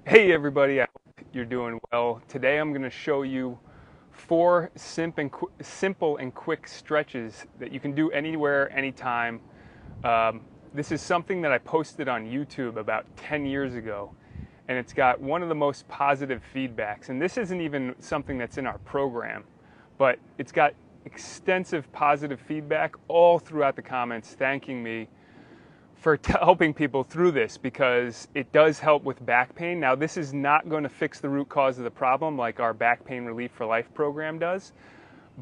Hey everybody, I hope you're doing well. Today I'm going to show you four simple and quick stretches that you can do anywhere, anytime. This is something that I posted on YouTube about 10 years ago, and it's got one of the most positive feedbacks. And this isn't even something that's in our program, but it's got extensive positive feedback all throughout the comments thanking me for helping people through this, because it does help with back pain. Now, this is not going to fix the root cause of the problem like our Back Pain Relief4Life program does,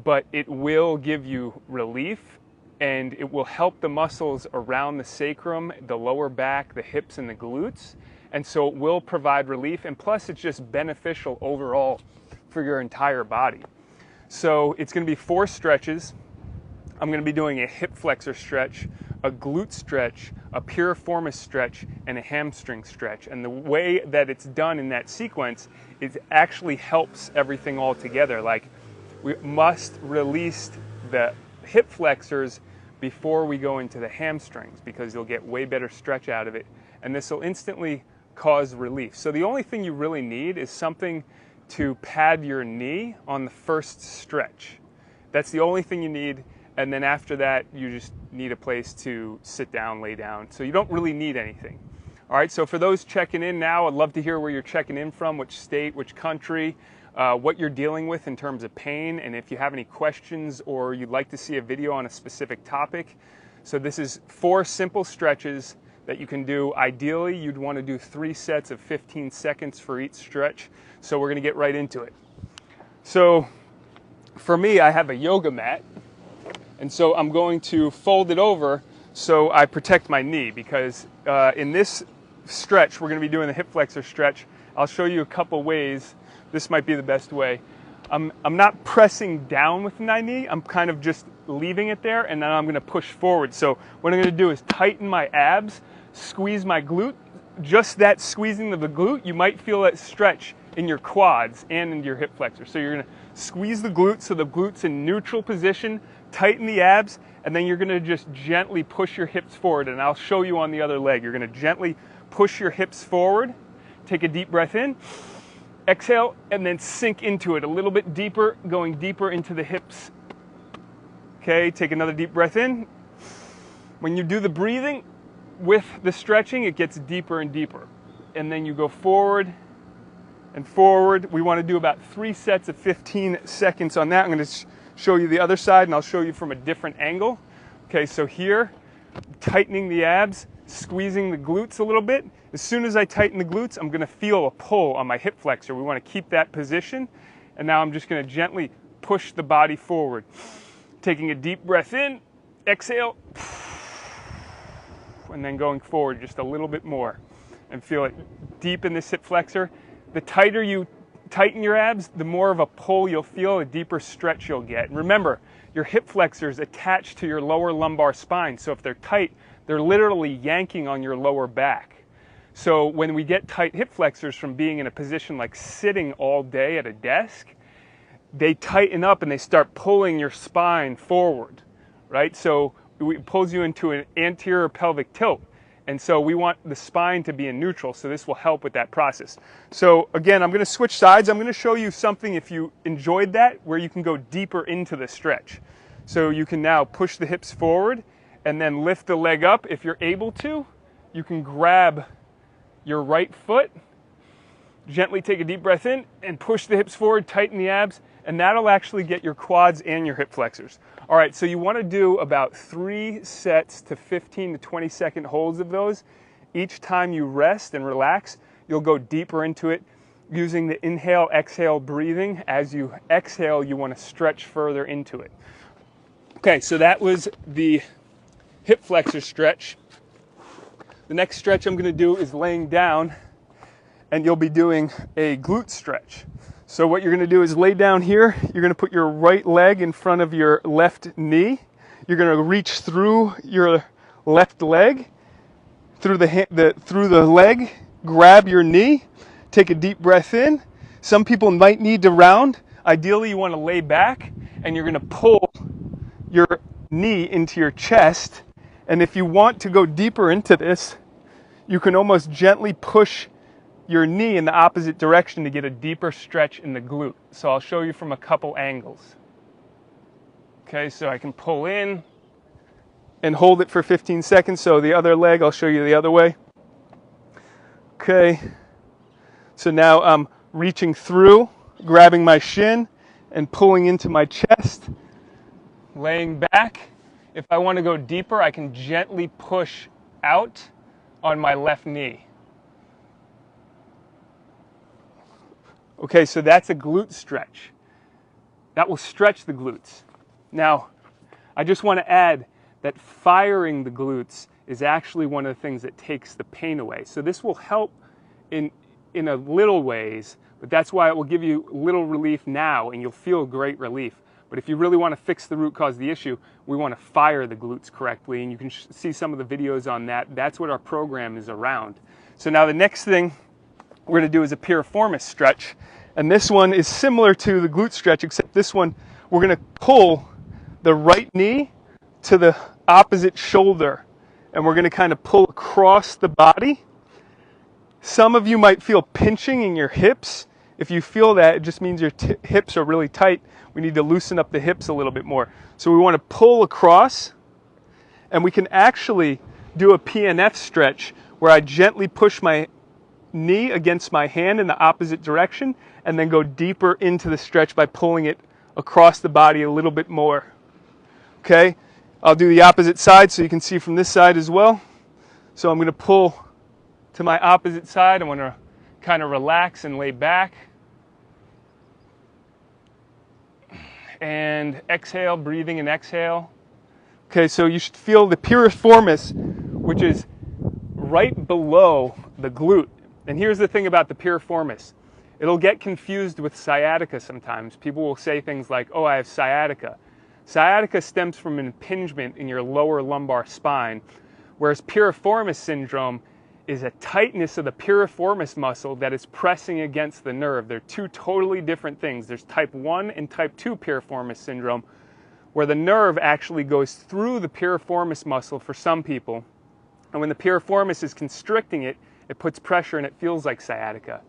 but it will give you relief, and it will help the muscles around the sacrum, the lower back, the hips, and the glutes. And so it will provide relief, and plus it's just beneficial overall for your entire body. So it's going to be four stretches. I'm going to be doing a hip flexor stretch, a glute stretch, a piriformis stretch, and a hamstring stretch. And the way that it's done in that sequence is actually helps everything all together. Like, we must release the hip flexors before we go into the hamstrings, because you'll get way better stretch out of it, and this will instantly cause relief. So the only thing you really need is something to pad your knee on the first stretch. That's the only thing you need. And then after that, you just need a place to sit down, lay down. So you don't really need anything. All right, so for those checking in now, I'd love to hear where you're checking in from, which state, which country, what you're dealing with in terms of pain, and if you have any questions or you'd like to see a video on a specific topic. So this is four simple stretches that you can do. Ideally, you'd want to do 3 sets of 15 seconds for each stretch. So we're going to get right into it. So for me, I have a yoga mat. And so I'm going to fold it over so I protect my knee, because in this stretch, we're going to be doing the hip flexor stretch. I'll show you a couple ways. This might be the best way. I'm not pressing down with my knee. I'm kind of just leaving it there, and then I'm going to push forward. So what I'm going to do is tighten my abs, squeeze my glute. Just that squeezing of the glute, you might feel that stretch in your quads and in your hip flexor. So you're going to squeeze the glute so the glute's in neutral position, tighten the abs, and then you're going to just gently push your hips forward, and I'll show you on the other leg. You're going to gently push your hips forward, take a deep breath in, exhale, and then sink into it a little bit deeper, going deeper into the hips. Okay, take another deep breath in. When you do the breathing with the stretching, it gets deeper and deeper. And then you go forward and forward. We want to do about 3 sets of 15 seconds on that. I'm going to show you the other side, and I'll show you from a different angle. Okay, so here, tightening the abs, squeezing the glutes a little bit. As soon as I tighten the glutes, I'm going to feel a pull on my hip flexor. We want to keep that position. And now I'm just going to gently push the body forward. Taking a deep breath in, exhale, and then going forward just a little bit more. And feel it deep in this hip flexor. The tighter you tighten your abs, the more of a pull you'll feel, a deeper stretch you'll get. And remember, your hip flexors attached to your lower lumbar spine. So if they're tight, they're literally yanking on your lower back. So when we get tight hip flexors from being in a position like sitting all day at a desk, they tighten up and they start pulling your spine forward, right? So it pulls you into an anterior pelvic tilt. And so we want the spine to be in neutral, so this will help with that process. So again, I'm going to switch sides. I'm going to show you something, if you enjoyed that, where you can go deeper into the stretch. So you can now push the hips forward and then lift the leg up. If you're able to, you can grab your right foot, gently take a deep breath in, and push the hips forward, tighten the abs, and that'll actually get your quads and your hip flexors. All right, so you want to do about 3 sets to 15 to 20 second holds of those. Each time you rest and relax, you'll go deeper into it using the inhale, exhale breathing. As you exhale, you want to stretch further into it. Okay, so that was the hip flexor stretch. The next stretch I'm going to do is laying down, and you'll be doing a glute stretch. So what you're going to do is lay down here. You're going to put your right leg in front of your left knee. You're going to reach through your left leg, through the leg, grab your knee, take a deep breath in. Some people might need to round. Ideally, you want to lay back, and you're going to pull your knee into your chest. And if you want to go deeper into this, you can almost gently push your knee in the opposite direction to get a deeper stretch in the glute. So I'll show you from a couple angles. Okay, so I can pull in and hold it for 15 seconds. So the other leg, I'll show you the other way. Okay, so now I'm reaching through, grabbing my shin and pulling into my chest, laying back. If I want to go deeper, I can gently push out on my left knee. Okay, so that's a glute stretch. That will stretch the glutes. Now, I just want to add that firing the glutes is actually one of the things that takes the pain away. So this will help in a little ways, but that's why it will give you little relief now and you'll feel great relief. But if you really want to fix the root cause of the issue, we want to fire the glutes correctly, and you can see some of the videos on that. That's what our program is around. So now the next thing we're going to do is a Piriformis stretch, and this one is similar to the glute stretch, except this one we're going to pull the right knee to the opposite shoulder, and we're going to kind of pull across the body. Some of you might feel pinching in your hips. If you feel that, it just means your hips are really tight. We need to loosen up the hips a little bit more. So we want to pull across, and we can actually do a PNF stretch where I gently push my knee against my hand in the opposite direction and then go deeper into the stretch by pulling it across the body a little bit more. Okay, I'll do the opposite side so you can see from this side as well. So I'm going to pull to my opposite side. I want to kind of relax and lay back. And exhale, breathing and exhale. Okay, so you should feel the piriformis, which is right below the glute. And here's the thing about the piriformis. It'll get confused with sciatica sometimes. People will say things like, oh, I have sciatica. Sciatica stems from an impingement in your lower lumbar spine, whereas Piriformis Syndrome is a tightness of the piriformis muscle that is pressing against the nerve. They're two totally different things. There's type 1 and type 2 Piriformis Syndrome, where the nerve actually goes through the piriformis muscle for some people. And when the piriformis is constricting it, it puts pressure and it feels like sciatica.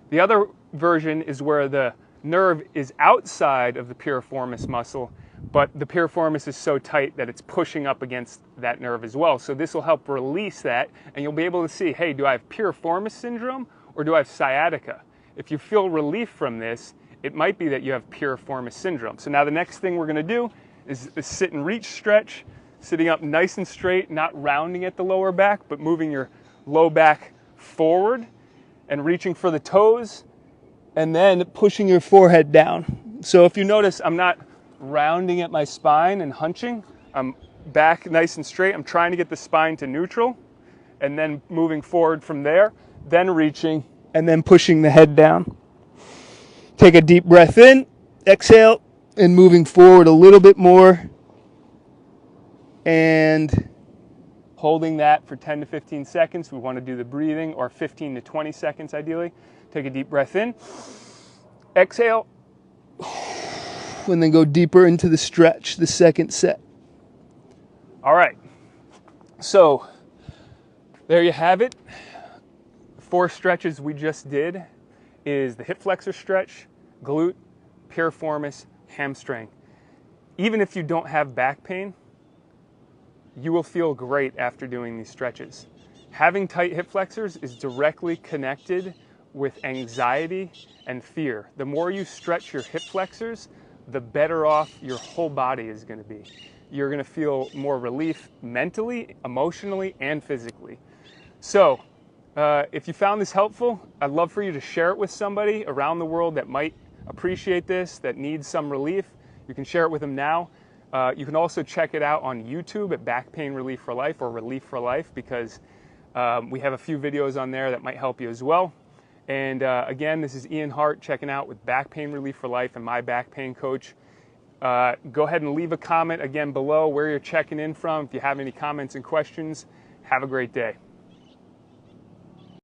The other version is where the nerve is outside of the piriformis muscle, but the piriformis is so tight that it's pushing up against that nerve as well. So this will help release that, and you'll be able to see, hey, do I have Piriformis Syndrome or do I have sciatica? If you feel relief from this, it might be that you have Piriformis Syndrome. So now the next thing we're going to do is a sit and reach stretch, sitting up nice and straight, not rounding at the lower back, but moving your low back forward and reaching for the toes, and then pushing your forehead down. So if you notice, I'm not rounding at my spine and hunching. I'm back nice and straight. I'm trying to get the spine to neutral, and then moving forward from there, then reaching, and then pushing the head down. Take a deep breath in, exhale, and moving forward a little bit more, and holding that for 10 to 15 seconds. We want to do the breathing, or 15 to 20 seconds ideally. Take a deep breath in, exhale, and then go deeper into the stretch, the second set. All right, so there you have it. 4 stretches we just did is the hip flexor stretch, glute, piriformis, hamstring. Even if you don't have back pain, you will feel great after doing these stretches. Having tight hip flexors is directly connected with anxiety and fear. The more you stretch your hip flexors, the better off your whole body is going to be. You're going to feel more relief mentally, emotionally, and physically. So, if you found this helpful, I'd love for you to share it with somebody around the world that might appreciate this, that needs some relief. You can share it with them now. You can also check it out on YouTube at Back Pain Relief4Life or Relief4Life, because we have a few videos on there that might help you as well. And again, this is Ian Hart checking out with Back Pain Relief4Life and my back pain coach. Go ahead and leave a comment again below where you're checking in from. If you have any comments and questions, have a great day.